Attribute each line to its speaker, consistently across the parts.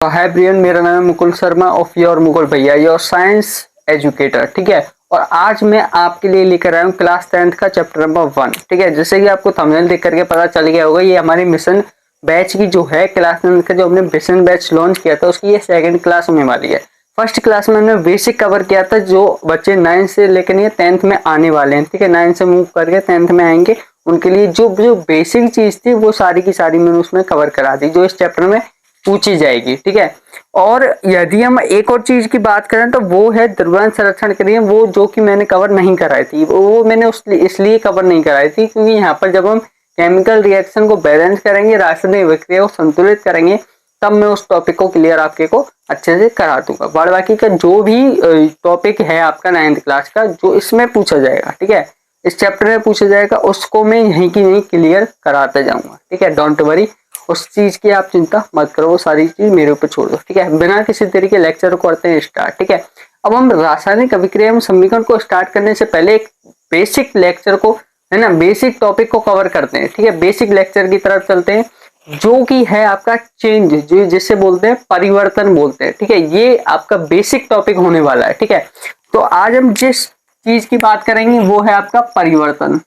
Speaker 1: हाय Brian, मेरा नाम है मुकुल शर्मा ऑफ योर मुकुल भैया, योर साइंस एजुकेटर। ठीक है। और आज मैं आपके लिए लेकर आया हूँ क्लास 10th का चैप्टर नंबर 1। ठीक है। जैसे कि आपको थंबनेल देख करके पता चल गया होगा, ये हमारी मिशन बैच की जो है क्लास 10th का जो हमने मिशन बैच लॉन्च किया था उसकी ये सेकंड क्लास होने वाली है। फर्स्ट क्लास में हमने बेसिक कवर किया था, जो बच्चे 9th से लेकर ये 10th में आने वाले हैं। ठीक है। 9th से मूव करके 10th में आएंगे, उनके लिए जो जो बेसिक चीज थी वो सारी की सारी मैंने उसमें कवर करा दी जो इस चैप्टर में पूछी जाएगी। ठीक है। और यदि हम एक और चीज की बात करें तो वो है द्रव्यमान संरक्षण के लिए, वो जो कि मैंने कवर नहीं कराई थी। वो मैंने इसलिए कवर नहीं कराई थी क्योंकि यहाँ पर जब हम केमिकल रिएक्शन को बैलेंस करेंगे, रासायनिक विक्रिया को संतुलित करेंगे, तब मैं उस टॉपिक को क्लियर आपके को अच्छे से करा दूंगा। बाद बाकी का जो भी टॉपिक है आपका 9th क्लास का जो इसमें पूछा जाएगा, ठीक है, इस चैप्टर में पूछा जाएगा, उसको मैं यहीं की यहीं क्लियर कराते जाऊंगा। ठीक है। डोंट वरी, उस चीज की आप चिंता मत करो, वो सारी चीज मेरे ऊपर छोड़ दो। ठीक है। बिना किसी तरीके लेक्चर को करते हैं स्टार्ट। ठीक है। अब हम रासायनिक अभिक्रिया एवं समीकरण को स्टार्ट करने से पहले एक बेसिक लेक्चर को, है ना, बेसिक टॉपिक को कवर करते हैं। ठीक है। बेसिक लेक्चर की तरफ चलते हैं जो कि है आपका चेंज, जो जिससे बोलते हैं परिवर्तन बोलते हैं। ठीक है। ये आपका बेसिक टॉपिक होने वाला है। ठीक है। तो आज हम जिस चीज की बात करेंगे वो है आपका परिवर्तन।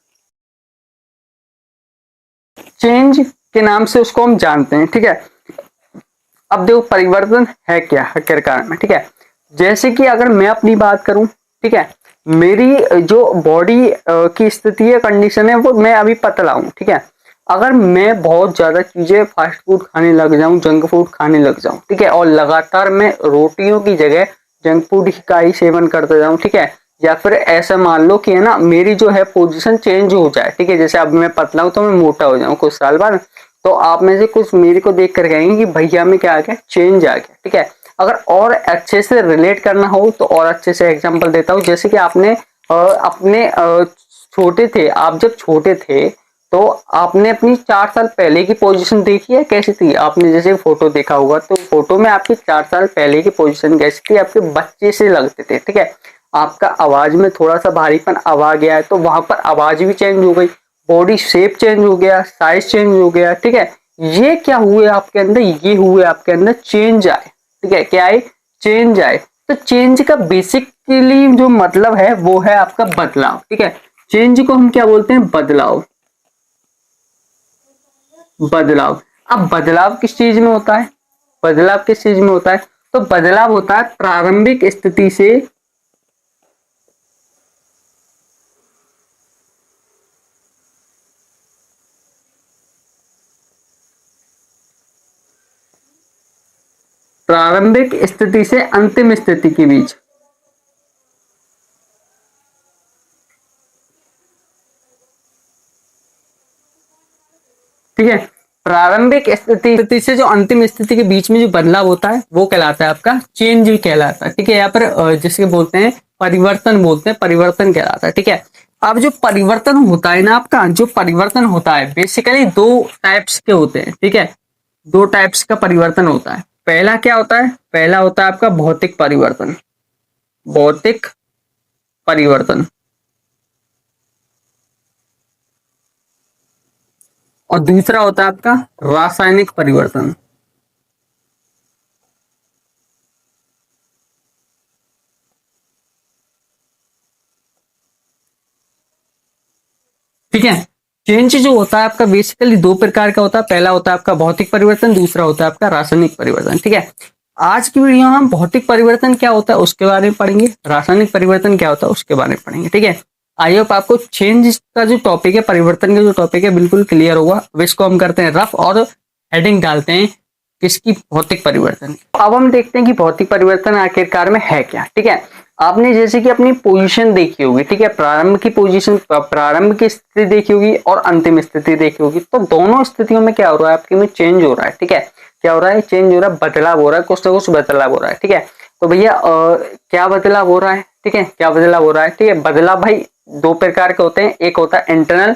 Speaker 1: चेंज के नाम से उसको हम जानते हैं। ठीक है। अब देखो परिवर्तन है क्या आखिरकार में। ठीक है। जैसे कि अगर मैं अपनी बात करूं, ठीक है, मेरी जो बॉडी की स्थिति है, कंडीशन है, वो मैं अभी पतला हूं। ठीक है। अगर मैं बहुत ज्यादा चीजें फास्ट फूड खाने लग जाऊं, जंक फूड खाने लग जाऊं, ठीक है, और लगातार मैं रोटियों की जगह जंक फूड का ही सेवन करते जाऊं, ठीक है, या फिर ऐसा मान लो कि है ना मेरी जो है पोजीशन चेंज हो जाए। ठीक है। जैसे अब मैं पतला हूं तो मैं मोटा हो जाऊं कुछ साल बाद, तो आप में से कुछ मेरे को देख कर कहेंगे कि भैया में क्या आ गया, चेंज आ गया। ठीक है। अगर और अच्छे से रिलेट करना हो तो और अच्छे से एग्जांपल देता हूँ। जैसे कि आपने अपने छोटे थे, आप जब छोटे थे तो आपने अपनी 4 साल पहले की पोजीशन देखी है, कैसी थी? आपने जैसे फोटो देखा होगा तो फोटो में आपकी 4 साल पहले की पोजीशन कैसी थी? आपके बच्चे से लगते थे। ठीक है। आपका आवाज में थोड़ा सा भारीपन आ गया है तो वहां पर आवाज भी चेंज हो गई, बॉडी शेप चेंज हो गया, साइज चेंज हो गया। ठीक है। ये क्या हुए आपके अंदर? ये हुए आपके अंदर चेंज आए। ठीक है। क्या आए? चेंज आए। तो चेंज का बेसिकली जो मतलब है वो है आपका बदलाव। ठीक है। चेंज को हम क्या बोलते हैं? बदलाव। बदलाव। अब बदलाव किस चीज में होता है? बदलाव किस चीज में होता है? तो बदलाव होता है प्रारंभिक स्थिति से अंतिम स्थिति के बीच। ठीक है। प्रारंभिक स्थिति से जो अंतिम स्थिति के बीच में जो बदलाव होता है वो कहलाता है आपका चेंज कहलाता है। ठीक है। यहाँ पर जिसके बोलते हैं परिवर्तन, बोलते हैं परिवर्तन कहलाता है। ठीक है। अब जो परिवर्तन होता है ना, आपका जो परिवर्तन होता है बेसिकली दो टाइप्स के होते हैं। ठीक है। दो टाइप्स का परिवर्तन होता है। पहला क्या होता है? पहला होता है आपका भौतिक परिवर्तन। भौतिक परिवर्तन। और दूसरा होता है आपका रासायनिक परिवर्तन। ठीक है। चेंज जो होता है आपका बेसिकली दो प्रकार का होता है। पहला होता है आपका भौतिक परिवर्तन, दूसरा होता है आपका रासायनिक परिवर्तन। ठीक है। आज की वीडियो में हम भौतिक परिवर्तन क्या होता है उसके बारे में पढ़ेंगे, रासायनिक परिवर्तन क्या होता है उसके बारे में पढ़ेंगे। ठीक है। आई होप आपको चेंज का जो टॉपिक है, परिवर्तन का जो टॉपिक है, बिल्कुल क्लियर होगा। अब इसको हम करते हैं रफ और हेडिंग डालते हैं किसकी? भौतिक परिवर्तन। अब हम देखते हैं कि भौतिक परिवर्तन आखिरकार में है क्या। ठीक है। आपने जैसे कि अपनी पोजीशन देखी होगी, ठीक है, प्रारंभ की पोजीशन, प्रारंभ की स्थिति देखी होगी और अंतिम स्थिति देखी होगी। तो दोनों स्थितियों में क्या हो रहा है? आपके में चेंज हो रहा है। ठीक है। क्या हो रहा है? चेंज हो रहा है, बदलाव हो रहा है, कुछ ना कुछ बदलाव हो रहा है। ठीक है। तो भैया क्या बदलाव हो रहा है? ठीक है। क्या बदलाव हो रहा है? ठीक है। बदलाव भाई दो प्रकार के होते हैं। एक होता है इंटरनल,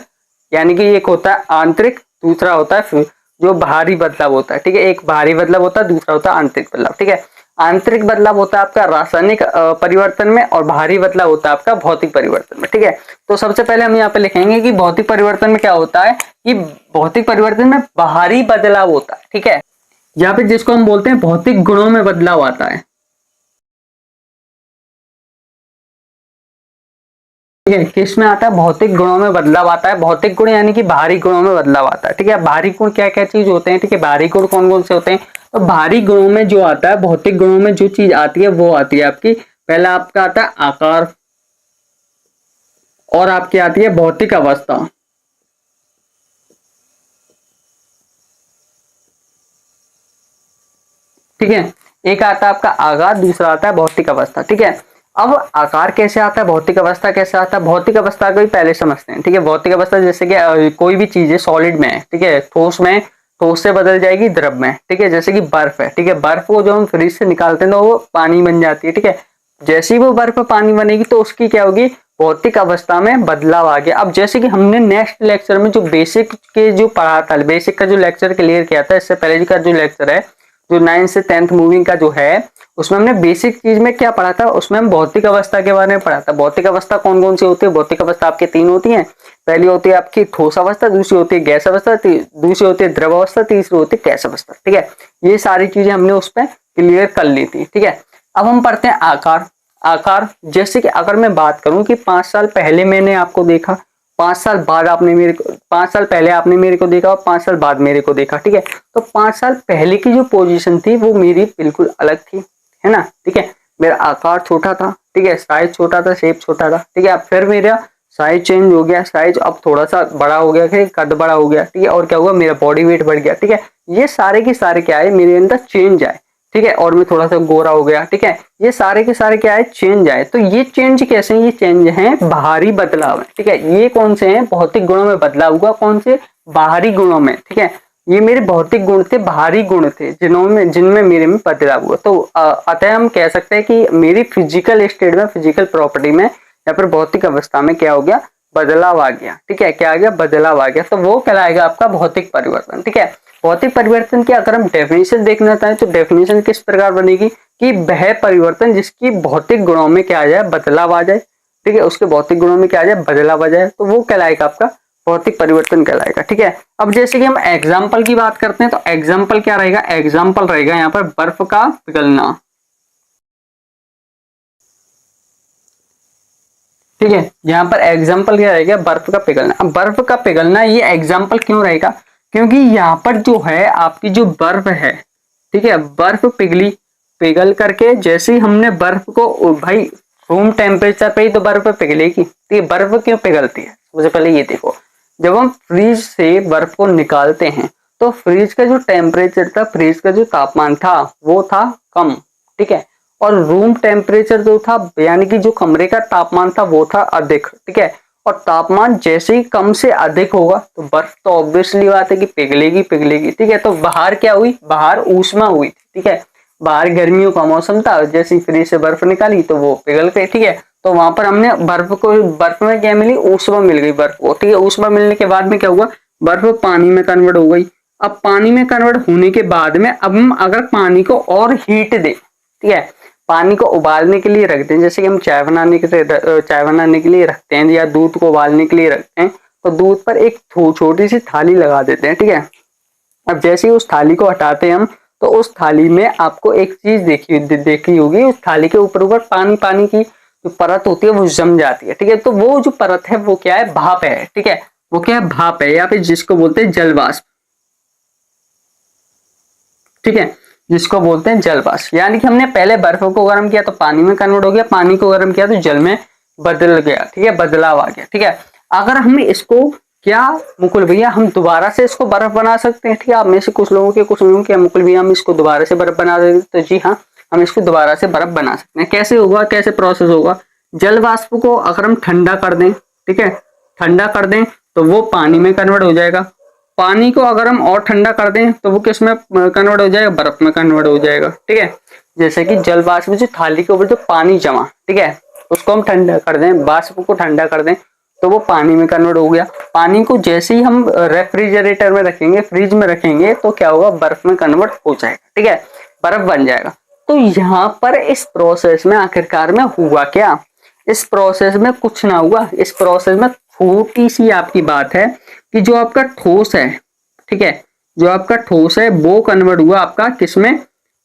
Speaker 1: यानी कि एक होता है आंतरिक, दूसरा होता है जो बाहरी बदलाव होता है। ठीक है। एक बाहरी बदलाव होता है, दूसरा होता है आंतरिक बदलाव। ठीक है। आंतरिक बदलाव होता है आपका रासायनिक परिवर्तन में और बाहरी बदलाव होता है आपका भौतिक परिवर्तन में। ठीक है। तो सबसे पहले हम यहाँ पे लिखेंगे कि भौतिक परिवर्तन में क्या होता है कि भौतिक परिवर्तन में बाहरी बदलाव होता है। ठीक है। या फिर जिसको हम बोलते हैं भौतिक गुणों में बदलाव आता है। ठीक है, किस में आता है? भौतिक गुणों में बदलाव आता है। भौतिक गुण यानी कि बाहरी गुणों में बदलाव आता है। ठीक है, बाहरी गुण क्या क्या चीज होते हैं? ठीक है, बाहरी गुण कौन कौन से होते हैं? तो बाहरी गुणों में जो आता है, भौतिक गुणों में जो चीज आती है वो आती है आपकी, पहला आपका आता है आकार, और आपकी आती है भौतिक अवस्था। ठीक है, एक आता है आपका आकार, दूसरा आता है भौतिक अवस्था। ठीक है, अब आकार कैसे आता है, भौतिक अवस्था कैसे आता है? भौतिक अवस्था को ही पहले समझते हैं। ठीक है, भौतिक अवस्था जैसे कि कोई भी चीज है सॉलिड में है, ठीक है, ठोस में, ठोस से बदल जाएगी द्रव में। ठीक है, जैसे कि बर्फ है। ठीक है, बर्फ को जो हम फ्रिज से निकालते हैं तो वो पानी बन जाती है। ठीक है, जैसे ही वो बर्फ पानी बनेगी तो उसकी क्या होगी? भौतिक अवस्था में बदलाव आ गया। अब जैसे कि हमने नेक्स्ट लेक्चर में जो बेसिक के जो पढ़ा था, बेसिक का जो लेक्चर क्लियर किया था, इससे पहले का जो लेक्चर है जो 9th से 10th मूविंग का जो है, उसमें हमने बेसिक चीज में क्या पढ़ा था? उसमें हम भौतिक अवस्था के बारे में पढ़ा था। भौतिक अवस्था कौन कौन सी होती है? भौतिक अवस्था आपके तीन होती है। पहली होती है आपकी ठोस अवस्था, दूसरी होती है गैस अवस्था, दूसरी होती है द्रव अवस्था, तीसरी होती है गैस अवस्था। ठीक है, ये सारी चीजें हमने उस पर क्लियर कर ली थी। ठीक है, अब हम पढ़ते हैं आकार। आकार जैसे कि अगर मैं बात करूं कि 5 साल पहले मैंने आपको देखा, 5 साल बाद आपने मेरे को, 5 साल पहले आपने मेरे को देखा और 5 साल बाद मेरे को देखा। ठीक है, तो 5 साल पहले की जो पोजीशन थी वो मेरी बिल्कुल अलग थी, है ना? ठीक है, मेरा आकार छोटा था। ठीक है, साइज छोटा था, शेप छोटा था। ठीक है, अब फिर मेरा साइज चेंज हो गया, साइज अब थोड़ा सा बड़ा हो गया, फिर कद बड़ा हो गया। ठीक है, और क्या हुआ? मेरा बॉडी वेट बढ़ गया। ठीक है, ये सारे के सारे क्या है? मेरे अंदर चेंज आए। ठीक है, और मैं थोड़ा सा गोरा हो गया। ठीक है, ये सारे के सारे क्या है? चेंज आए। तो ये चेंज कैसे हैं? ये चेंज हैं बाहरी बदलाव है। ठीक है, ये कौन से हैं? भौतिक गुणों में बदलाव हुआ। कौन से? बाहरी गुणों में। ठीक है, ये मेरे भौतिक गुण थे, बाहरी गुण थे, जिनमें मेरे में बदलाव हुआ। तो अतः हम कह सकते हैं कि मेरी फिजिकल स्टेट में, फिजिकल प्रॉपर्टी में या फिर भौतिक अवस्था में क्या हो गया? बदलाव आ गया। ठीक है, क्या आ गया? बदलाव आ गया। तो वो कहलाएगा आपका भौतिक परिवर्तन। ठीक है, भौतिक परिवर्तन की अगर हम डेफिनेशन देखना चाहें तो डेफिनेशन किस प्रकार बनेगी कि वह परिवर्तन जिसकी भौतिक गुणों में क्या आ जाए? बदलाव आ जाए। ठीक है, उसके भौतिक गुणों में क्या आ जाए? बदलाव आ जाए, तो वो कहलाएगा आपका भौतिक परिवर्तन कहलाएगा। ठीक है, अब जैसे कि हम एग्जाम्पल की बात करते हैं तो एग्जाम्पल क्या रहेगा? एग्जाम्पल रहेगा यहाँ पर बर्फ का पिघलना। ठीक है, यहाँ पर एग्जाम्पल क्या रहेगा? बर्फ का पिघलना। अब बर्फ का पिघलना ये एग्जाम्पल क्यों रहेगा? क्योंकि यहाँ पर जो है आपकी जो बर्फ है, ठीक है, बर्फ पिघली, पिघल करके जैसे ही हमने बर्फ को, भाई रूम टेम्परेचर पे ही तो बर्फ पिघलेगी। तो ये बर्फ क्यों पिघलती है? सबसे पहले ये देखो, जब हम फ्रीज से बर्फ को निकालते हैं तो फ्रीज का जो टेम्परेचर था, फ्रीज का जो तापमान था वो था कम। ठीक है, और रूम टेम्परेचर जो था यानी कि जो कमरे का तापमान था वो था अधिक। ठीक है, और तापमान जैसे ही कम से अधिक होगा तो बर्फ तो ऑब्वियसली बात है कि पिघलेगी पिघलेगी। ठीक है, तो बाहर क्या हुई? बाहर ऊष्मा हुई। ठीक है, बाहर गर्मियों का मौसम था, जैसे ही फ्रिज से बर्फ निकाली तो वो पिघल गई। ठीक है, तो वहां पर हमने बर्फ में क्या मिली? ऊष्मा मिल गई बर्फ को। ठीक है, ऊष्मा मिलने के बाद में क्या हुआ? बर्फ पानी में कन्वर्ट हो गई। अब पानी में कन्वर्ट होने के बाद में अब हम अगर पानी को और हीट दें, ठीक है, पानी को उबालने के लिए रखते हैं, जैसे कि हम चाय बनाने के लिए रखते हैं या दूध को उबालने के लिए रखते हैं, तो दूध पर एक छोटी सी थाली लगा देते हैं। ठीक है, अब जैसे ही उस थाली को हटाते हैं हम, तो उस थाली में आपको एक चीज देखी होगी, उस थाली के ऊपर ऊपर पानी पानी की जो परत होती है वो जम जाती है। ठीक है, तो वो जो परत है वो क्या है? भाप है। ठीक है, वो क्या है? भाप है, या फिर जिसको बोलते हैं जल वाष्प। ठीक है, जिसको बोलते हैं जल वाष्प। यानी कि हमने पहले बर्फ को गर्म किया तो पानी में कन्वर्ट हो गया, पानी को गर्म किया तो जल में बदल गया। ठीक है, बदलाव आ गया। ठीक है, अगर हम इसको क्या मुकुल भैया हम दोबारा से इसको बर्फ बना सकते हैं? ठीक है, आप में से कुछ लोगों के मुकुल भैया हम इसको दोबारा से बर्फ बना देते, तो जी हाँ, हम इसको दोबारा से बर्फ बना सकते हैं। कैसे होगा? कैसे प्रोसेस होगा? जल वाष्प को अगर हम ठंडा कर दें, ठीक है, ठंडा कर दें तो वो पानी में कन्वर्ट हो जाएगा। पानी को अगर हम और ठंडा कर दें तो वो किस में कन्वर्ट हो जाएगा? बर्फ में कन्वर्ट हो जाएगा। ठीक है, जैसे कि जल वाष्प में जो थाली के ऊपर जो पानी जमा, ठीक है, उसको हम ठंडा कर दें, वाष्प को ठंडा कर दें तो वो पानी में कन्वर्ट हो गया। पानी को जैसे ही हम रेफ्रिजरेटर में रखेंगे, फ्रिज में रखेंगे, तो क्या होगा? बर्फ में कन्वर्ट हो जाएगा। ठीक है, बर्फ बन जाएगा। तो यहाँ पर इस प्रोसेस में आखिरकार में हुआ क्या? इस प्रोसेस में कुछ ना हुआ। इस प्रोसेस में छोटी सी आपकी बात है कि जो आपका ठोस है, ठीक है, जो आपका ठोस है वो कन्वर्ट हुआ आपका किसमें,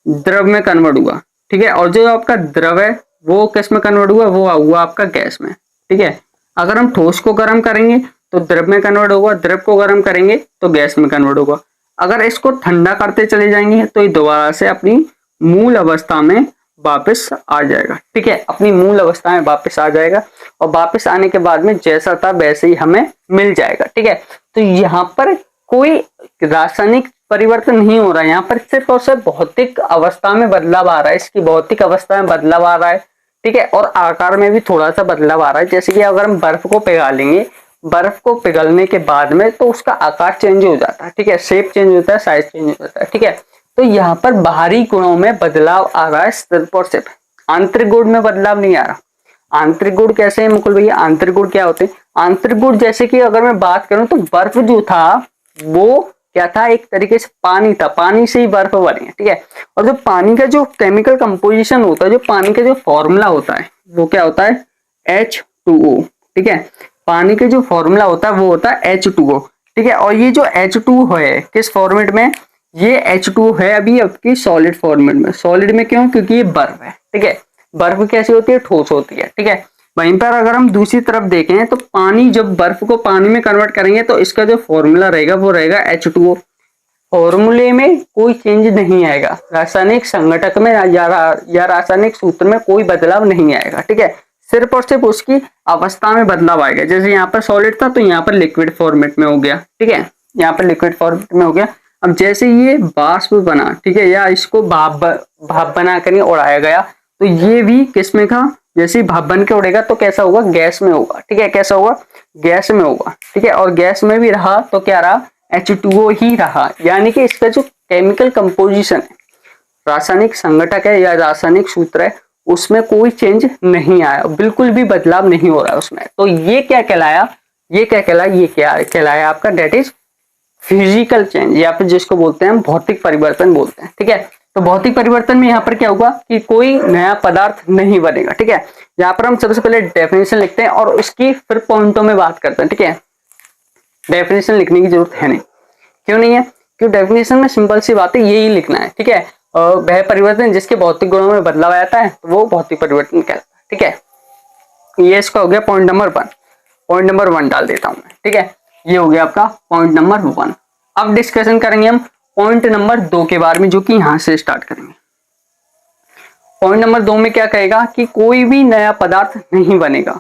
Speaker 1: द्रव में कन्वर्ट हुआ, ठीक है। और जो आपका द्रव है वो किस में कन्वर्ट हुआ, वो हुआ आपका गैस में, ठीक है। अगर हम ठोस को गर्म करेंगे तो द्रव में कन्वर्ट होगा, द्रव को गर्म करेंगे तो गैस में कन्वर्ट होगा। अगर इसको ठंडा करते चले जाएंगे तो ये दोबारा से अपनी मूल अवस्था में वापस आ जाएगा, ठीक है, अपनी मूल अवस्था में वापस आ जाएगा। और वापस आने के बाद में जैसा था वैसे ही हमें मिल जाएगा, ठीक है। तो यहाँ पर कोई रासायनिक परिवर्तन नहीं हो रहा है, यहाँ पर सिर्फ और सिर्फ भौतिक अवस्था में बदलाव आ रहा है, इसकी भौतिक अवस्था में बदलाव आ रहा है, ठीक है। और आकार में भी थोड़ा सा बदलाव आ रहा है। जैसे कि अगर हम बर्फ को पिघालेंगे, बर्फ को पिघलने के बाद में तो उसका आकार चेंज हो जाता है, ठीक है, शेप चेंज होता है, साइज चेंज हो जाता है, ठीक है। तो यहाँ पर बाहरी गुणों में बदलाव आ रहा है सिर्फ और सिर्फ, आंतरिक गुण में बदलाव नहीं आ रहा। आंतरिक गुण कैसे है मुकुल भैया, आंतरिक गुण क्या होते हैं, आंतरिक गुण जैसे कि अगर मैं बात करूं तो बर्फ जो था वो क्या था, एक तरीके से पानी था, पानी से ही बर्फ बनी है, ठीक है। और जो पानी का जो केमिकल कंपोजिशन होता है, जो पानी का जो फॉर्मूला होता है वो क्या होता है, H2O, ठीक है। पानी का जो फॉर्मूला होता है वो होता है H2O, ठीक है। और ये जो H2O है किस फॉर्मेट में, ये H2O है अभी आपकी सॉलिड फॉर्मेट में। सॉलिड में क्यों, क्योंकि ये बर्फ है, ठीक है। बर्फ कैसी होती है, ठोस होती है, ठीक है। वहीं पर अगर हम दूसरी तरफ देखें तो पानी, जब बर्फ को पानी में कन्वर्ट करेंगे तो इसका जो फॉर्मूला रहेगा वो रहेगा H2O। फॉर्मूले में कोई चेंज नहीं आएगा, रासायनिक संघटक में या रासायनिक सूत्र में कोई बदलाव नहीं आएगा, ठीक है। सिर्फ और सिर्फ उसकी अवस्था में बदलाव आएगा। जैसे यहाँ पर सॉलिड था तो यहाँ पर लिक्विड फॉर्मेट में हो गया, ठीक है, यहाँ पर लिक्विड फॉर्मेट में हो गया। अब जैसे ये वाष्प बना, ठीक है, या इसको भाप बना कर उड़ाया गया तो ये भी किसमें था, जैसे ही भाप बन के उड़ेगा तो कैसा होगा, गैस में होगा, ठीक है, कैसा होगा, गैस में होगा, ठीक है। और गैस में भी रहा तो क्या रहा, H2O ही रहा। यानी कि इसका जो केमिकल कंपोजिशन है, रासायनिक संघटक है या रासायनिक सूत्र है, उसमें कोई चेंज नहीं आया, बिल्कुल भी बदलाव नहीं हो रहा है उसमें। तो ये क्या कहलाया, ये क्या कहलाया, ये क्या कहलाया आपका, डेट इज फिजिकल चेंज, या फिर जिसको बोलते हैं हम भौतिक परिवर्तन बोलते हैं, ठीक है। तो भौतिक परिवर्तन में यहाँ पर क्या होगा कि कोई नया पदार्थ नहीं बनेगा, ठीक है। यहाँ पर हम सबसे पहले डेफिनेशन लिखते हैं और उसकी फिर पॉइंटों में बात करते हैं, ठीक है। डेफिनेशन लिखने की जरूरत है नहीं, क्यों नहीं है, क्यों, डेफिनेशन में सिंपल सी बात है, यही लिखना है, ठीक है। वह परिवर्तन जिसके भौतिक गुणों में बदलाव आता है तो वो भौतिक परिवर्तन कहलाता है, ठीक है। ये इसका हो गया पॉइंट नंबर 1। पॉइंट नंबर 1 डाल देता हूं मैं, ठीक है, ये हो गया आपका पॉइंट नंबर 1। अब डिस्कशन करेंगे हम पॉइंट नंबर 2 के बारे में, जो कि यहां से स्टार्ट करेंगे। पॉइंट नंबर 2 में क्या कहेगा कि कोई भी नया पदार्थ नहीं बनेगा,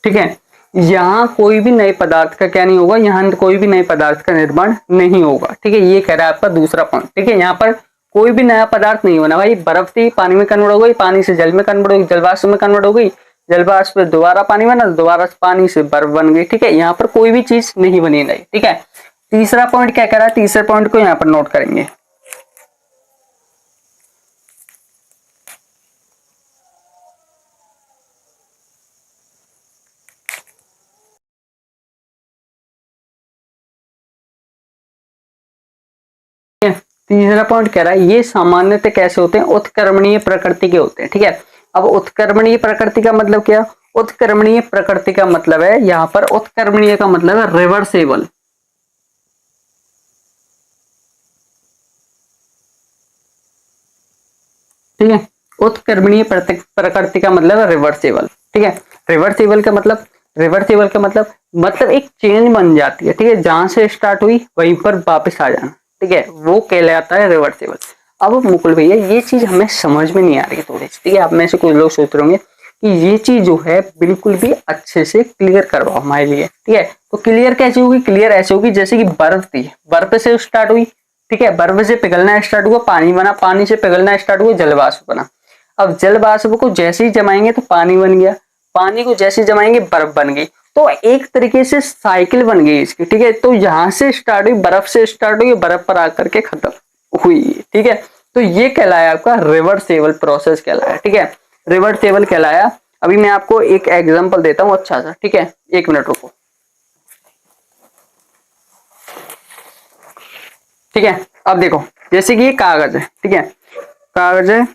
Speaker 1: ठीक है। यहाँ कोई भी नए पदार्थ का क्या नहीं होगा, यहाँ कोई भी नए पदार्थ का निर्माण नहीं होगा, ठीक है। ये कह रहा है आपका दूसरा पॉइंट, ठीक है। यहाँ पर कोई भी नया पदार्थ नहीं बना, भाई बर्फ थी पानी में कन्वर्ट हो गई, पानी से जल में कन्वर्ट हो गई, जलवाष्प में कन्वर्ट हो गई, जलवाष्प पे दोबारा पानी बना, दोबारा पानी से बर्फ बन गई, ठीक है। यहाँ पर कोई भी चीज नहीं बनी नहीं, ठीक है। तीसरा पॉइंट क्या कह रहा है, तीसरे पॉइंट को यहाँ पर नोट करेंगे। तीसरा पॉइंट कह रहा है ये सामान्यतः कैसे होते हैं, उत्क्रमणीय प्रकृति के होते हैं, ठीक है। अब उत्क्रमणीय प्रकृति का मतलब क्या, उत्क्रमणीय प्रकृति का मतलब है, यहाँ पर उत्क्रमणीय का मतलब है रिवर्सेबल, ठीक है। उत्क्रमणीय प्रकृति का मतलब है रिवर्सेबल, ठीक है। रिवर्सेबल का मतलब, रिवर्सेबल का मतलब एक चेंज बन जाती है, ठीक है, जहां से स्टार्ट हुई वहीं पर वापस आ जाना, ठीक है, वो कहलाता है रिवर्सेबल। अब मुकुल भैया ये चीज हमें समझ में नहीं आ रही थोड़ी सी, ठीक है। आप में से कुछ लोग सोच रहे होंगे कि ये चीज जो है बिल्कुल भी अच्छे से क्लियर करवाओ हमारे लिए, ठीक है। तो क्लियर कैसे होगी, क्लियर ऐसे होगी जैसे कि बर्फ थी, बर्फ से स्टार्ट हुई, ठीक है, बर्फ से पिघलना स्टार्ट हुआ, पानी बना, पानी से पिघलना स्टार्ट हुआ, जलवाष्प बना। अब जलवाष्प को जैसे ही जमाएंगे तो पानी बन गया, पानी को जैसे ही जमाएंगे बर्फ बन गई, तो एक तरीके से साइकिल बन गई इसकी, ठीक है। तो यहां से स्टार्ट हुई, बर्फ से स्टार्ट हुई, बर्फ पर आकर के खत्म हुई, ठीक है। तो ये कहलाया आपका रिवर्सेबल प्रोसेस कहलाया, ठीक है, रिवर्सेबल कहलाया। अभी मैं आपको एक एग्जांपल देता हूं अच्छा सा, ठीक है, एक मिनट रुको, ठीक है। अब देखो जैसे कि ये कागज है, ठीक है, कागज है,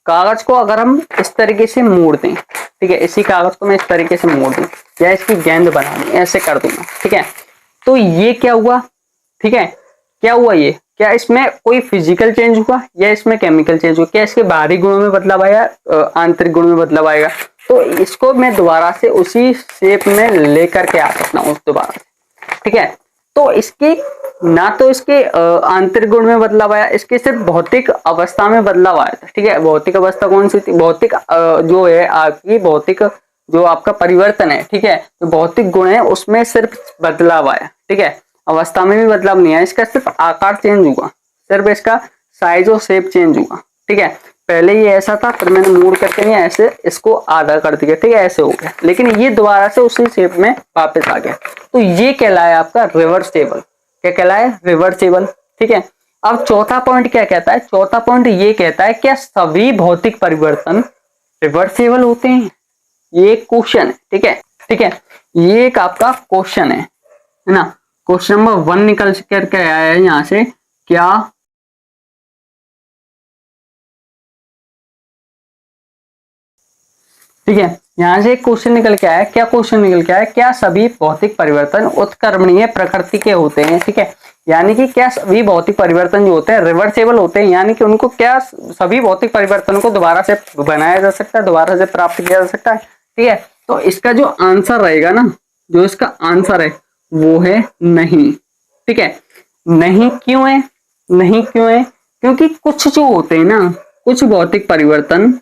Speaker 1: कागज को अगर हम इस तरीके से मोड़ दें, ठीक है, इसी कागज को मैं इस तरीके से मोड़ दूं या इसकी गेंद बनानी, ऐसे कर दूंगा, ठीक है। तो ये क्या हुआ, ठीक है, क्या हुआ ये, क्या इसमें कोई फिजिकल चेंज हुआ या इसमें केमिकल चेंज हुआ, क्या इसके बाहरी गुणों में बदलाव आया, आंतरिक गुणों में बदलाव आएगा। तो इसको मैं दोबारा से उसी शेप में लेकर के आ सकता हूँ दोबारा, ठीक है। तो इसकी ना तो इसके आंतरिक गुण में बदलाव आया, इसके सिर्फ भौतिक अवस्था में बदलाव आया था, ठीक है। भौतिक अवस्था कौन सी थी, भौतिक जो है आपकी भौतिक जो आपका परिवर्तन है, ठीक है, जो भौतिक गुण है उसमें सिर्फ बदलाव आया, ठीक है। अवस्था में भी बदलाव नहीं आया, इसका सिर्फ आकार चेंज हुआ, सिर्फ इसका साइज और शेप चेंज हुआ, ठीक है। पहले ये ऐसा था, फिर मैंने मूड करके नहीं ऐसे इसको आधा कर दिया, ठीक है, ऐसे हो गया, लेकिन ये दोबारा से उसी शेप में वापस आ गया। तो ये कहलाया आपका रिवर्सेबल, क्या कहलाया, रिवर्सेबल, ठीक है। अब चौथा पॉइंट क्या कहता है, चौथा पॉइंट ये कहता है क्या सभी भौतिक परिवर्तन रिवर्सेबल होते हैं, ये क्वेश्चन है, ठीक है, ठीक है, ये एक आपका क्वेश्चन है ना। क्वेश्चन नंबर 1 निकल करके आया है यहां से, क्या ठीक है, यहां से एक क्वेश्चन निकल के आया, क्या क्वेश्चन निकल के आया, क्या सभी भौतिक परिवर्तन उत्क्रमणीय प्रकृति के होते हैं, ठीक है। यानी कि क्या सभी भौतिक परिवर्तन जो होते हैं रिवर्सेबल होते हैं, यानी कि उनको क्या सभी भौतिक परिवर्तनों को दोबारा से बनाया जा सकता है, दोबारा से प्राप्त किया जा सकता है, ठीक है। तो इसका जो आंसर रहेगा ना, जो इसका आंसर है वो है नहीं, ठीक है। नहीं क्यों है, नहीं क्यों है, क्योंकि कुछ जो होते हैं ना, कुछ भौतिक परिवर्तन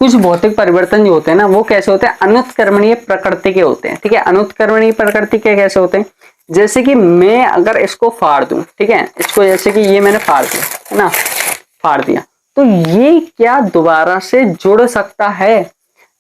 Speaker 1: कुछ भौतिक परिवर्तन जो होते हैं ना वो कैसे होते हैं, अनुत्क्रमणीय प्रकृति के होते हैं, ठीक है। अनुत्क्रमणीय प्रकृति के कैसे होते हैं, जैसे कि मैं अगर इसको फाड़ दूं, ठीक है, इसको जैसे कि ये मैंने फाड़ दिया है ना, फाड़ दिया, तो ये क्या दोबारा से जुड़ सकता है,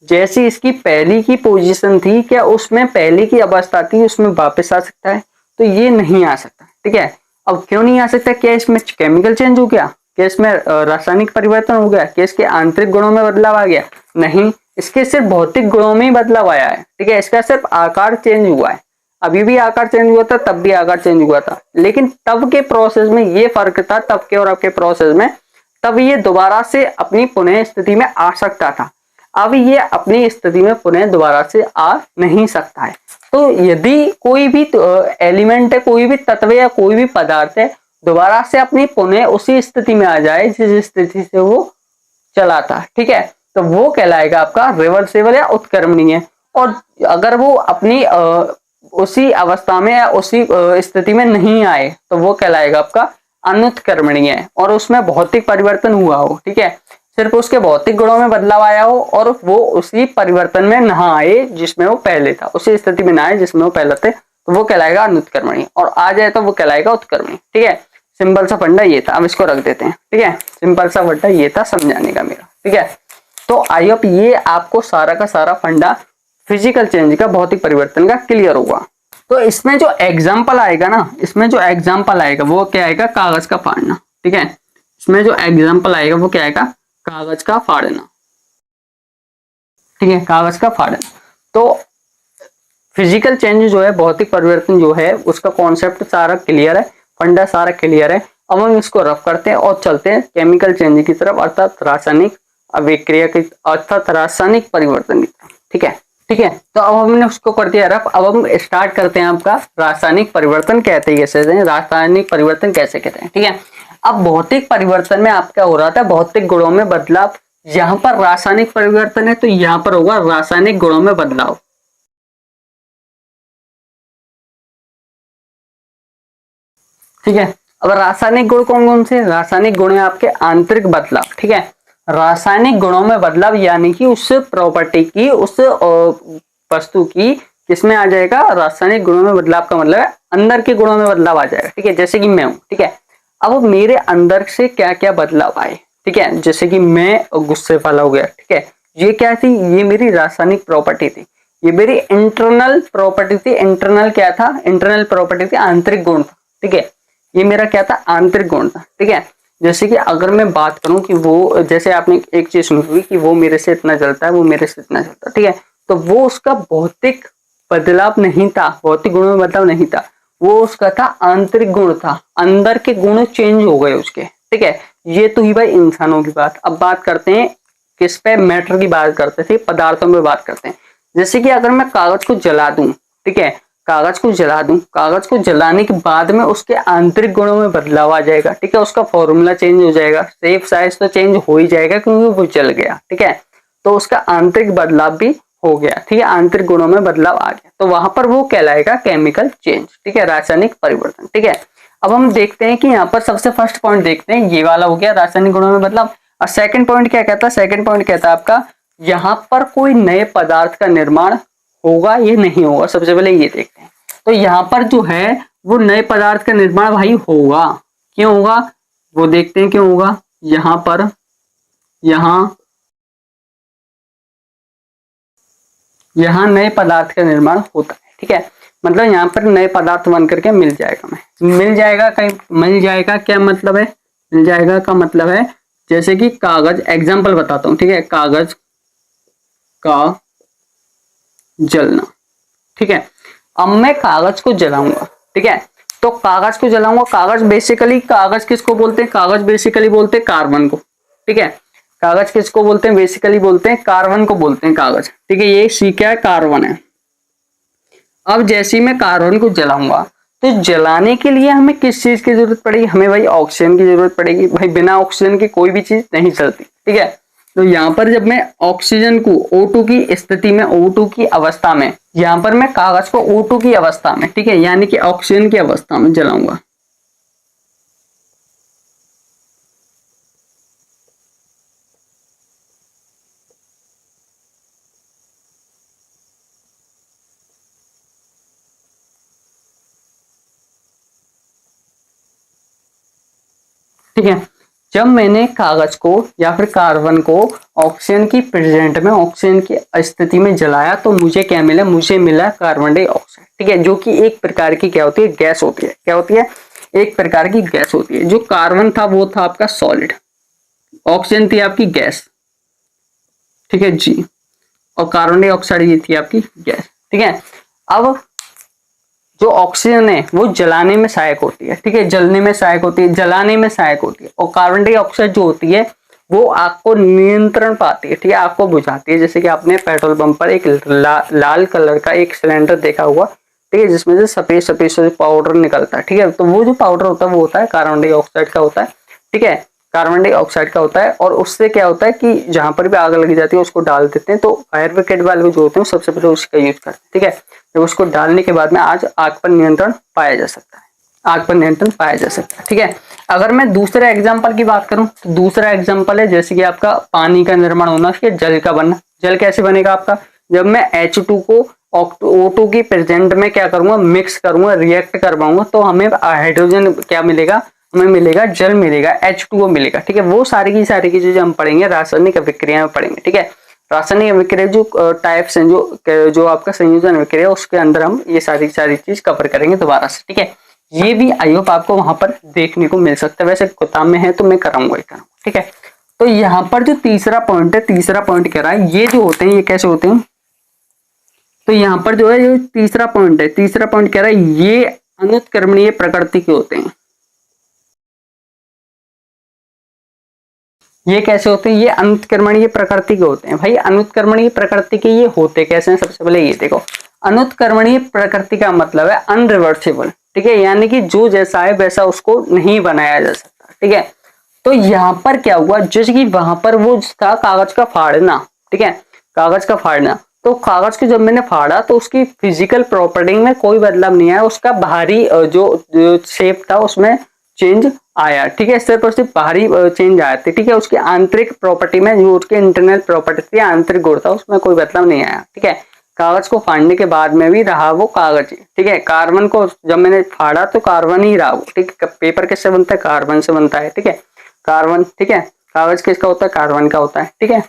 Speaker 1: जैसी इसकी पहली की पोजीशन थी, क्या उसमें पहले की अवस्था थी उसमें वापस आ सकता है, तो ये नहीं आ सकता, ठीक है। अब क्यों नहीं आ सकता, क्या इसमें केमिकल चेंज हो गया, क्या इसमें रासायनिक परिवर्तन हो गया, क्या इसके आंतरिक गुणों में बदलाव आ गया, नहीं, इसके सिर्फ भौतिक गुणों में ही बदलाव आया है, ठीक है। इसका सिर्फ आकार चेंज हुआ है, अभी भी आकार चेंज हुआ था, तब भी आकार चेंज हुआ था, लेकिन तब के प्रोसेस में ये फर्क था, तब के और अब के प्रोसेस में, तब ये दोबारा से अपनी पुनः स्थिति में आ सकता था, अब ये अपनी स्थिति में पुनः दोबारा से आ नहीं सकता है। तो यदि कोई भी एलिमेंट है, कोई भी तत्व या कोई भी पदार्थ है, दोबारा से अपनी पुनः उसी स्थिति में आ जाए जिस स्थिति से वो चला था, ठीक है, तो वो कहलाएगा आपका रिवर्सेबल या उत्क्रमणीय। और अगर वो अपनी उसी अवस्था में या उसी स्थिति में नहीं आए तो वो कहलाएगा आपका अनुत्क्रमणीय, और उसमें भौतिक परिवर्तन हुआ हो, ठीक है, सिर्फ उसके भौतिक गुणों में बदलाव आया हो और वो उसी परिवर्तन में ना आए जिसमें वो पहले था, उसी स्थिति में ना आए जिसमें वो पहले थे, तो वो कहलाएगा अनुत्क्रमणीय, और आ जाए तो वो कहलाएगा उत्क्रमणीय, ठीक है। सिंपल सा फंडा ये था, अब इसको रख देते हैं, ठीक है, सिंपल सा फंडा ये था समझाने का मेरा, ठीक है। तो आई होप ये आपको सारा का सारा फंडा फिजिकल चेंज का, भौतिक परिवर्तन का क्लियर होगा। तो इसमें जो एग्जाम्पल आएगा ना, इसमें जो एग्जाम्पल आएगा वो क्या आएगा, कागज का फाड़ना, ठीक है। इसमें जो एग्जाम्पल आएगा वो क्या आएगा, कागज का फाड़ना, ठीक है, कागज का फाड़ना। तो फिजिकल चेंज जो है, भौतिक परिवर्तन जो है, उसका कॉन्सेप्ट सारा क्लियर है, फंडा सारा क्लियर है। अब हम इसको रफ करते हैं और चलते हैं केमिकल चेंज की तरफ, अर्थात रासायनिक अभिक्रिया की, अर्थात रासायनिक परिवर्तन की तरफ, ठीक है, ठीक है। तो अब हमने उसको कर दिया रफ, अब हम स्टार्ट करते हैं आपका रासायनिक परिवर्तन कहते हैं कैसे हैं, रासायनिक परिवर्तन कैसे कहते हैं, ठीक है। अब भौतिक परिवर्तन में आप क्या हो रहा था, भौतिक गुणों में बदलाव, यहाँ पर रासायनिक परिवर्तन है तो यहाँ पर होगा रासायनिक गुणों में बदलाव, ठीक है। अब रासायनिक गुण कौन कौन से, रासायनिक गुण है आपके आंतरिक बदलाव, ठीक है। रासायनिक गुणों में बदलाव यानी कि उस प्रॉपर्टी की, उस वस्तु की किसमें आ जाएगा, रासायनिक गुणों में बदलाव का मतलब है अंदर के गुणों में बदलाव आ जाएगा, ठीक है। जैसे कि मैं हूं, ठीक है, अब मेरे अंदर से क्या क्या बदलाव आए, ठीक है, जैसे कि मैं गुस्से वाला हो गया, ठीक है, ये क्या थी, ये मेरी रासायनिक प्रॉपर्टी थी, ये मेरी इंटरनल प्रॉपर्टी थी। इंटरनल क्या था, इंटरनल प्रॉपर्टी थी, आंतरिक गुण था, ठीक है, ये मेरा क्या था, आंतरिक गुण था, ठीक है। जैसे कि अगर मैं बात करूं कि वो, जैसे आपने एक चीज सुनी हुई कि वो मेरे से इतना जलता है, वो मेरे से इतना जलता है, ठीक है, तो वो उसका भौतिक बदलाव नहीं था, भौतिक गुणों में बदलाव नहीं था, वो उसका था आंतरिक गुण था, अंदर के गुण चेंज हो गए उसके, ठीक है। ये तो ही भाई इंसानों की बात। अब बात करते हैं किस पे, मैटर की बात करते थे, पदार्थों में बात करते हैं। जैसे कि अगर मैं कागज को जला दूं, ठीक है, कागज को जला दूं, कागज को जलाने के बाद में उसके आंतरिक गुणों में बदलाव आ जाएगा, ठीक है, उसका फॉर्मूला चेंज हो जाएगा, शेप साइज तो चेंज हो ही जाएगा क्योंकि वो जल गया, ठीक है, तो उसका आंतरिक बदलाव भी हो गया, ठीक है, आंतरिक गुणों में बदलाव आ गया, तो वहां पर वो कहलाएगा केमिकल चेंज, ठीक है, रासायनिक परिवर्तन, ठीक है। अब हम देखते हैं कि यहाँ पर सबसे फर्स्ट पॉइंट देखते हैं, ये वाला हो गया रासायनिक गुणों में बदलाव। और सेकंड पॉइंट क्या कहता है, सेकंड पॉइंट कहता है आपका यहाँ पर कोई नए पदार्थ का निर्माण होगा ये नहीं होगा, सबसे पहले ये देखते हैं। तो यहाँ पर जो है वो नए पदार्थ का निर्माण भाई होगा, क्यों होगा वो देखते हैं, क्यों होगा। यहाँ पर यहाँ नए पदार्थ का निर्माण होता है, ठीक है, मतलब यहाँ पर नए पदार्थ बन करके मिल जाएगा, मैं मिल जाएगा कहीं, मिल जाएगा क्या मतलब है, मिल जाएगा का मतलब है जैसे कि कागज, एग्जाम्पल बताता हूँ, ठीक है, कागज का जलना, ठीक है। अब मैं कागज को जलाऊंगा, ठीक है, तो कागज को जलाऊंगा, कागज बेसिकली, कागज किसको बोलते हैं, कागज बेसिकली बोलते हैं कार्बन को, ठीक है, कागज किसको बोलते हैं, बेसिकली बोलते हैं कार्बन को बोलते हैं कागज, ठीक है, ये सी क्या है, कार्बन है। अब जैसे ही मैं कार्बन को जलाऊंगा तो जलाने के लिए हमें किस चीज की जरूरत पड़ेगी, हमें भाई ऑक्सीजन की जरूरत पड़ेगी, भाई बिना ऑक्सीजन की कोई भी चीज नहीं चलती, ठीक है। तो यहाँ पर जब मैं ऑक्सीजन को O2 की स्थिति में, O2 की अवस्था में, यहाँ पर मैं कागज को O2 की अवस्था में, ठीक है, यानी कि ऑक्सीजन की अवस्था में जलाऊंगा, ठीक है। जब मैंने कागज को या फिर कार्बन को ऑक्सीजन की प्रेजेंट में, ऑक्सीजन की स्थिति में जलाया तो मुझे क्या मिला, मुझे मिला कार्बन डाइऑक्साइड, ठीक है, जो कि एक प्रकार की क्या होती है, गैस होती है, क्या होती है, एक प्रकार की गैस होती है। जो कार्बन था वो था आपका सॉलिड, ऑक्सीजन थी आपकी गैस, ठीक है जी, और कार्बन डाइऑक्साइड ये थी आपकी गैस, ठीक है। अब जो ऑक्सीजन है वो जलाने में सहायक होती है, ठीक है, जलने में सहायक होती है, जलाने में सहायक होती है, और कार्बन डाइऑक्साइड जो होती है वो आग को नियंत्रण पाती है, ठीक है, आग को बुझाती है। जैसे कि आपने पेट्रोल पंप पर एक लाल कलर का एक सिलेंडर देखा हुआ, ठीक है, जिसमें से सफेद सफेद से पाउडर निकलता है, ठीक है, तो वो जो पाउडर होता है वो होता है कार्बन डाइऑक्साइड का होता है, ठीक है, कार्बन डाइऑक्साइड का होता है। और उससे क्या होता है कि जहां पर भी आग लगी जाती है उसको डाल देते हैं, तो फायर ब्रिगेड वाले जो होते हैं सबसे पहले उसका यूज करते हैं, ठीक है, जब उसको डालने के बाद में आज आग पर नियंत्रण पाया जा सकता है, आग पर नियंत्रण पाया जा सकता है, ठीक है। अगर मैं दूसरे एग्जांपल की बात करूं तो दूसरा एग्जांपल है जैसे कि आपका पानी का निर्माण होना, उसके जल का बनना। जल कैसे बनेगा आपका, जब मैं H2 को O2 की प्रेजेंट में क्या करूंगा, मिक्स करूंगा, रिएक्ट करवाऊंगा, तो हमें हाइड्रोजन क्या मिलेगा, हमें मिलेगा जल मिलेगा, H2O मिलेगा, ठीक है। वो सारी की चीजें हम पढ़ेंगे रासायनिक अभिक्रिया में पढ़ेंगे, ठीक है। रासायनिक अभिक्रिया जो टाइप्स हैं, जो आपका संयोजन अभिक्रिया, उसके अंदर हम ये सारी चीज कवर करेंगे दोबारा से, ठीक है। ये भी आई होप आपको वहां पर देखने को मिल सकता है, वैसे किताब में है तो मैं कराऊंगा ही कराऊंगा, ठीक है। तो यहाँ पर जो तीसरा पॉइंट है, तीसरा पॉइंट कह रहा है ये जो होते हैं ये कैसे होते हैं, तो यहाँ पर जो है ये तीसरा पॉइंट है, तीसरा पॉइंट कह रहा है ये अनुत्क्रमणीय प्रकृति के होते हैं। ये कैसे होते हैं, ये अनुत्क्रमणीय प्रकृति के होते हैं। भाई अनुत्क्रमणीय प्रकृति के ये होते कैसे हैं, सबसे पहले ये देखो, अनुत्क्रमणीय प्रकृति का मतलब है अनरिवर्सिबल, ठीक है, यानी कि जो जैसा है वैसा उसको नहीं बनाया जा सकता, ठीक है। तो यहाँ पर क्या हुआ, जैसे कि वहां पर वो था कागज का फाड़ना, ठीक है, कागज का फाड़ना, तो कागज को जब मैंने फाड़ा तो उसकी फिजिकल प्रॉपर्टी में कोई बदलाव नहीं आया, उसका बाहरी जो शेप था उसमें चेंज आया, ठीक है, सिर्फ और सिर्फ बाहरी चेंज आया था, ठीक है, उसकी आंतरिक प्रॉपर्टी में जो उसके इंटरनल प्रॉपर्टी थी, आंतरिक गुण था, उसमें कोई बदलाव नहीं आया, ठीक है। कागज को फाड़ने के बाद में भी रहा वो कागज, ठीक है। कार्बन को जब मैंने फाड़ा तो कार्बन ही रहा वो, ठीक है। पेपर किससे बनता है, कार्बन से बनता है, ठीक है, कार्बन, ठीक है। कागज किसका होता है, कार्बन का होता है, ठीक है।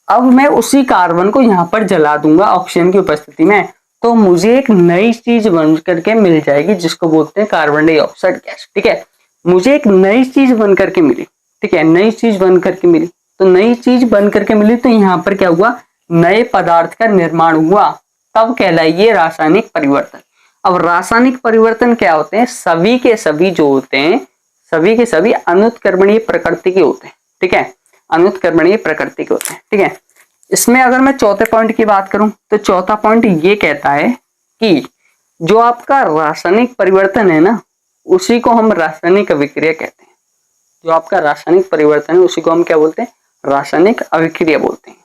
Speaker 1: अब मैं उसी कार्बन को यहाँ पर जला दूंगा ऑक्सीजन की उपस्थिति में, तो मुझे एक नई चीज बन करके मिल जाएगी जिसको बोलते हैं कार्बन डाइऑक्साइड गैस, ठीक है। मुझे एक नई चीज बन करके मिली, ठीक है, नई चीज बन करके मिली, तो नई चीज बन करके मिली तो यहाँ पर क्या हुआ, नए पदार्थ का निर्माण हुआ, तब कहलाइए रासायनिक परिवर्तन। अब रासायनिक परिवर्तन क्या होते हैं, सभी के सभी जो होते हैं, सभी के सभी अनुत्क्रमणीय प्रकृति के होते हैं, ठीक है, अनुत्क्रमणीय प्रकृति के होते हैं, ठीक है। इसमें अगर मैं चौथे पॉइंट की बात करूं तो चौथा पॉइंट ये कहता है कि जो आपका रासायनिक परिवर्तन है ना, उसी को हम रासायनिक अभिक्रिया कहते हैं। जो आपका रासायनिक परिवर्तन है उसी को हम क्या बोलते हैं, रासायनिक अभिक्रिया बोलते हैं।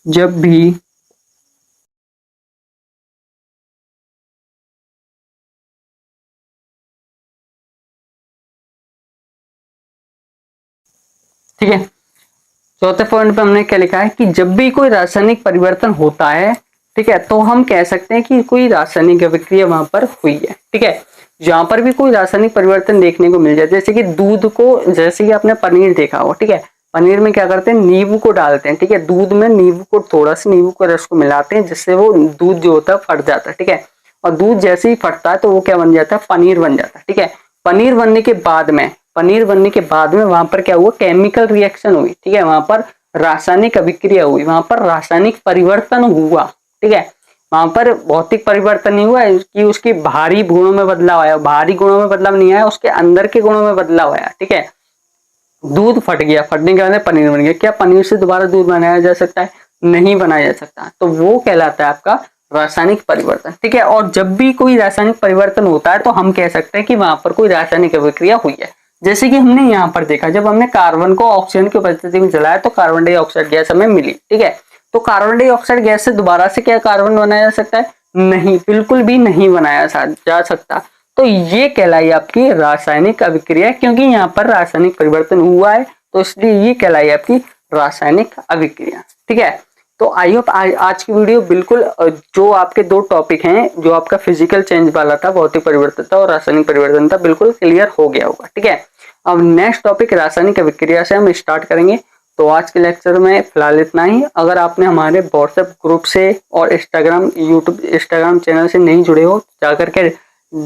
Speaker 1: जब भी ठीक है, चौथे पॉइंट पे हमने क्या लिखा है कि जब भी कोई रासायनिक परिवर्तन होता है, ठीक है, तो हम कह सकते हैं कि कोई रासायनिक अभिक्रिया वहां पर हुई है, ठीक है। जहां पर भी कोई रासायनिक परिवर्तन देखने को मिल जाए, जैसे कि दूध को, जैसे कि आपने पनीर देखा हो, ठीक है, पनीर में क्या करते हैं, नींबू को डालते हैं, ठीक है, दूध में नींबू को, थोड़ा सा नींबू के रस को मिलाते हैं, जिससे वो दूध जो होता है फट जाता है, ठीक है। और दूध जैसे ही फटता है तो वो क्या बन जाता है, पनीर बन जाता है, ठीक है। पनीर बनने के बाद में वहां पर क्या हुआ, केमिकल रिएक्शन हुई, ठीक है, वहां पर रासायनिक अभिक्रिया हुई, वहां पर रासायनिक परिवर्तन हुआ, ठीक है। वहां पर भौतिक परिवर्तन नहीं हुआ कि उसकी बाहरी गुणों में बदलाव आया, बाहरी गुणों में बदलाव नहीं आया, उसके अंदर के गुणों में बदलाव आया, ठीक है। दूध फट गया, फटने के बाद पनीर बन गया। क्या पनीर से दोबारा दूध बनाया जा सकता है? नहीं बनाया जा सकता। तो वो कहलाता है आपका रासायनिक परिवर्तन, ठीक है। और जब भी कोई रासायनिक परिवर्तन होता है तो हम कह सकते हैं कि वहां पर कोई रासायनिक अभिक्रिया हुई है। जैसे कि हमने यहाँ पर देखा, जब हमने कार्बन को ऑक्सीजन की उपस्थिति में जलाया तो कार्बन डाइऑक्साइड गैस हमें मिली, ठीक है। तो कार्बन डाइऑक्साइड गैस से दोबारा से क्या कार्बन बनाया जा सकता है? नहीं, बिल्कुल भी नहीं बनाया जा सकता। तो ये कहलाई आपकी रासायनिक अभिक्रिया, क्योंकि यहाँ पर रासायनिक परिवर्तन हुआ है, तो इसलिए ये कहलाई आपकी रासायनिक अभिक्रिया, ठीक है। तो आई होप आज की वीडियो बिल्कुल जो आपके दो टॉपिक हैं, जो आपका फिजिकल चेंज वाला था, भौतिक परिवर्तन था और रासायनिक परिवर्तन था, बिल्कुल क्लियर हो गया होगा, ठीक है। अब नेक्स्ट टॉपिक रासायनिक अभिक्रिया से हम स्टार्ट करेंगे। तो आज के लेक्चर में फिलहाल इतना ही। अगर आपने हमारे व्हाट्सएप ग्रुप से और इंस्टाग्राम चैनल से नहीं जुड़े हो, जाकर के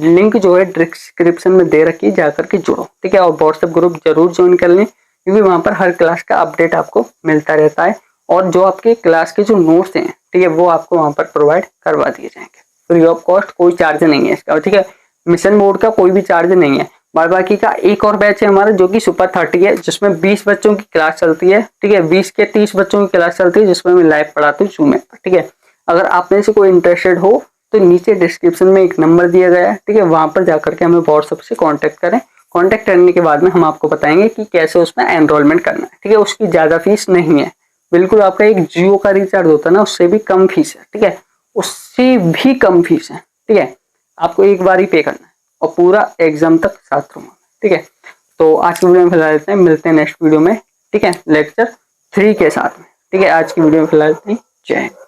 Speaker 1: लिंक जो है डिस्क्रिप्शन में दे रखी, जाकर के जुड़ो, ठीक है। और व्हाट्सएप ग्रुप जरूर ज्वाइन कर लें, क्योंकि वहां पर हर क्लास का अपडेट आपको मिलता रहता है, और जो आपके क्लास के जो नोट्स हैं, ठीक है, वो आपको वहां पर प्रोवाइड करवा दिए जाएंगे फ्री ऑफ कॉस्ट, कोई चार्ज नहीं है इसका, ठीक है। मिशन मोड का कोई भी चार्ज नहीं है। बाद बाकी का एक और बैच है हमारा, जो कि सुपर 30 है, जिसमें 20 बच्चों की क्लास चलती है, ठीक है, 20 के 30 बच्चों की क्लास चलती है, जिसमें मैं लाइव पढ़ाती हूँ जूम में, ठीक है। अगर आप में से कोई इंटरेस्टेड हो तो नीचे डिस्क्रिप्शन में एक नंबर दिया गया है, ठीक है, वहां पर जाकर के हमें व्हाट्सएप से कांटेक्ट करें। कांटेक्ट करने के बाद में हम आपको बताएंगे कि कैसे उसमें एनरोलमेंट करना है, ठीक है। उसकी ज्यादा फीस नहीं है, बिल्कुल आपका एक जियो का रिचार्ज होता है ना, उससे भी कम फीस है, ठीक है, उससे भी कम फीस है, ठीक है। आपको एक बार ही पे करना है और पूरा एग्जाम तक साथ रहूंगा, ठीक है। तो आज की वीडियो में फिलहाल इतना ही, मिलते हैं नेक्स्ट वीडियो में, ठीक है, लेक्चर 3 के साथ में, ठीक है। आज की वीडियो में फिलहाल इतना ही, जय हिंद।